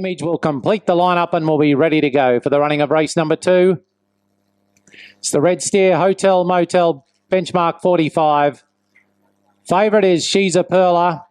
Image will complete the lineup and will be ready to go for the running of race number 2. It's the Red Steer Hotel Motel benchmark 45. Favourite is She's a Perler.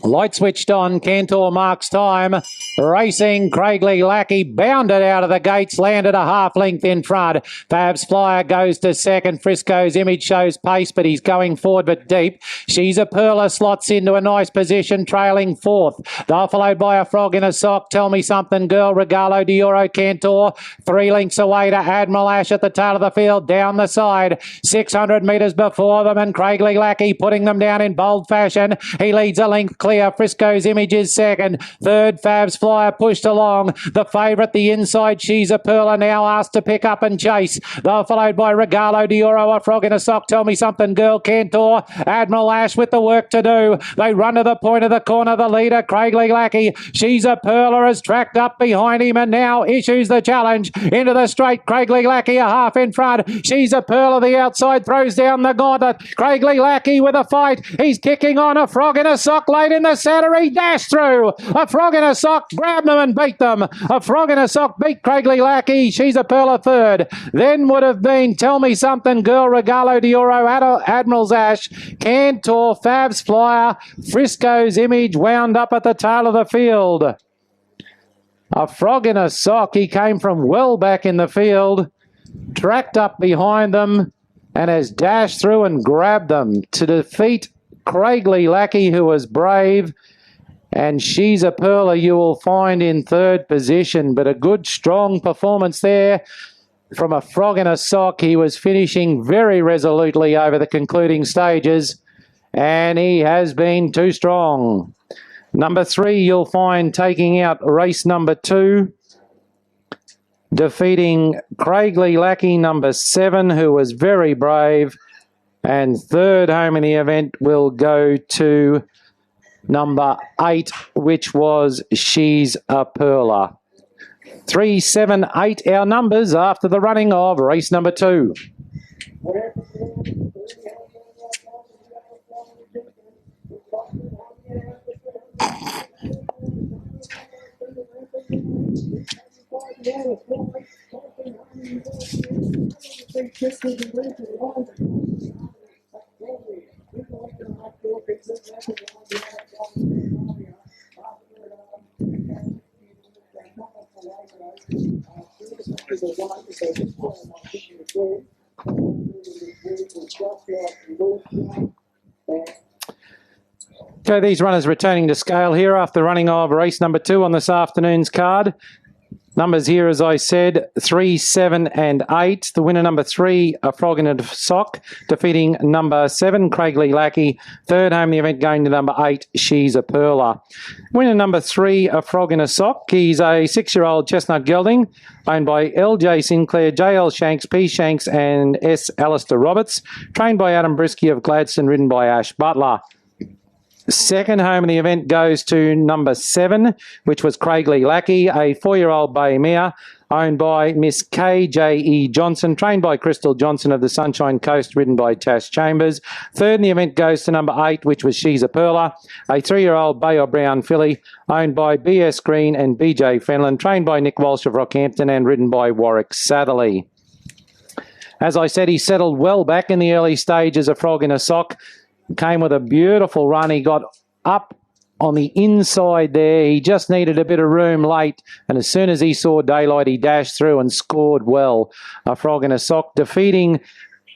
Light switched on, Cantor marks time. Racing, Craigley Lackey bounded out of the gates, landed a half length in front. Fab's Flyer goes to second. Frisco's Image shows pace, but he's going forward but deep. She's a Perler slots into a nice position, trailing fourth. They're followed by a Frog in a Sock, Tell Me Something Girl, Regalo Dioro, Cantor. 3 lengths away to Admiral Ash at the tail of the field, down the side. 600 metres before them, and Craigley Lackey putting them down in bold fashion. He leads a length clear. Frisco's Image is second. Third, Fab's Flyer pushed along. The favourite, the inside, She's a Perler, now asked to pick up and chase. They're followed by Regalo Dioro, a Frog in a Sock, Tell Me Something Girl, Cantor. Admiral Ash with the work to do. They run to the point of the corner. The leader, Craigley Lackey. She's a Perler has tracked up behind him and now issues the challenge into the straight. Craigley Lackey a half in front. She's a Perler, the outside, throws down the gauntlet. Craigley Lackey with a fight. He's kicking on. A Frog in a Sock late in the center. He dashed through. A Frog in a Sock grabbed them and beat them. A Frog in a Sock beat Craigley Lackey. She's a Perler third. Then would have been Tell Me Something Girl, Regalo Dioro, Admiral's Ash, Cantor, Fab's Flyer, Frisco's Image wound up at the tail of the field. A Frog in a Sock, he came from well back in the field, tracked up behind them and has dashed through and grabbed them to defeat Craigley Lackey, who was brave. And She's a Perler you will find in third position, but a good strong performance there from a Frog in a Sock. He was finishing very resolutely over the concluding stages, and he has been too strong. Number 3 you'll find taking out race number 2, defeating Craigley Lackey, number 7, who was very brave. And third home in the event will go to number 8, which was She's a Perler. 3, 7, 8 our numbers after the running of race number 2. Okay, these runners returning to scale here after running of race number 2 on this afternoon's card. Numbers here, as I said, 3, 7 and 8. The winner, number 3, a Frog in a Sock, defeating number 7, Craigley Lackey. Third home in the event going to number 8, She's a Perler. Winner number 3, a Frog in a Sock. He's a 6-year-old chestnut gelding owned by L.J. Sinclair, J.L. Shanks, P. Shanks and S. Alistair Roberts. Trained by Adam Brisky of Gladstone, ridden by Ash Butler. Second home in the event goes to number 7, which was Craigley Lackey, a 4-year-old bay mare owned by Miss K.J.E. Johnson, trained by Crystal Johnson of the Sunshine Coast, ridden by Tash Chambers. Third in the event goes to number 8, which was She's a Perler, a 3-year-old bay or brown filly owned by B.S. Green and B.J. Fenlon, trained by Nick Walsh of Rockhampton and ridden by Warwick Satherley. As I said, he settled well back in the early stage as a Frog in a Sock. Came with a beautiful run. He got up on the inside there. He just needed a bit of room late, and as soon as he saw daylight, he dashed through and scored well. A Frog in a Sock, defeating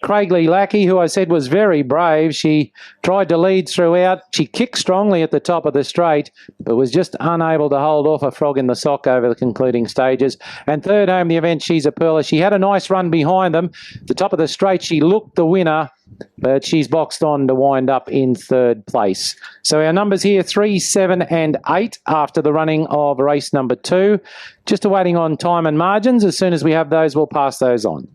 Craigley Lackey, who I said was very brave. She tried to lead throughout. She kicked strongly at the top of the straight, but was just unable to hold off a Frog in the Sock over the concluding stages. And third home the event, She's a Perler. She had a nice run behind them. At the top of the straight, she looked the winner, but she's boxed on to wind up in third place. So our numbers here, 3, 7 and 8 after the running of race number 2. Just awaiting on time and margins. As soon as we have those, we'll pass those on.